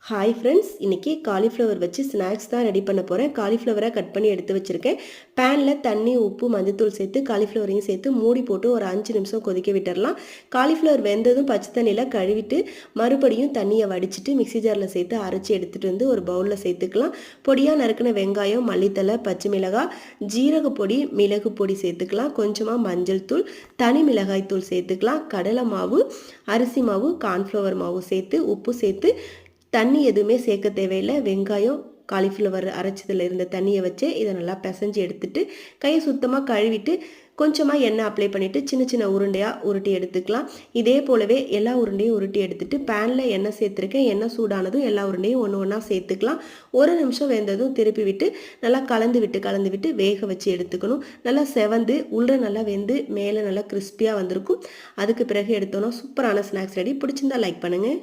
Hi friends, இன்றைக்கி cauliflower வச்சு snacks தான் ரெடி பண்ண போகிறேன். காலிஃப்ளவரை கட் பண்ணி எடுத்து வச்சுருக்கேன். பேனில் தண்ணி, உப்பு, மஞ்சத்தூள் சேர்த்து காலிஃப்ளவரையும் சேர்த்து மூடி போட்டு ஒரு 5 நிமிஷம் கொதிக்க விட்டுடலாம். காலிஃப்ளவர் வெந்ததும் பச்சை தண்ணியில் கழுவிட்டு மறுபடியும் தண்ணியை வடிச்சிட்டு மிக்ஸி ஜாரில் சேர்த்து அரைச்சி எடுத்துகிட்டு வந்து ஒரு பவுலில் சேர்த்துக்கலாம். பொடியாக நறுக்கின வெங்காயம், மல்லித்தலை, பச்சை மிளகாய், ஜீரக பொடி, மிளகு பொடி சேர்த்துக்கலாம். கொஞ்சமாக மஞ்சள் தூள், தனி மிளகாய் தூள் சேர்த்துக்கலாம். கடலை மாவு, அரிசி மாவு, கார்ன்ஃப்ளவர் மாவு சேர்த்து உப்பு சேர்த்து தண்ணி எதுவுமே சேர்க்க தேவையில்லை. வெங்காயம், காலிஃப்ளவர் அரைச்சதில் இருந்த தண்ணியை வச்சு இதை நல்லா பிசைஞ்சு எடுத்துட்டு கையை சுத்தமாக கழுவிட்டு கொஞ்சமாக எண்ணெய் அப்ளை பண்ணிவிட்டு சின்ன சின்ன உருண்டையாக உருட்டி எடுத்துக்கலாம். இதே போலவே எல்லா உருண்டையும் உருட்டி எடுத்துட்டு பேனில் எண்ணெய் சேர்த்துருக்கேன். எண்ணெய் சூடானதும் எல்லா உருண்டையும் ஒன்று ஒன்றா சேர்த்துக்கலாம். ஒரு நிமிஷம் வெந்ததும் திருப்பி விட்டு நல்லா கலந்து விட்டு வேக வச்சு எடுத்துக்கணும். நல்லா செவந்து உள்ள நல்லா வெந்து மேலே நல்லா கிறிஸ்பியாக வந்திருக்கும். அதுக்கு பிறகு எடுத்தோன்னா சூப்பரான ஸ்நாக்ஸ் ரெடி. பிடிச்சிருந்தா லைக் பண்ணுங்கள்.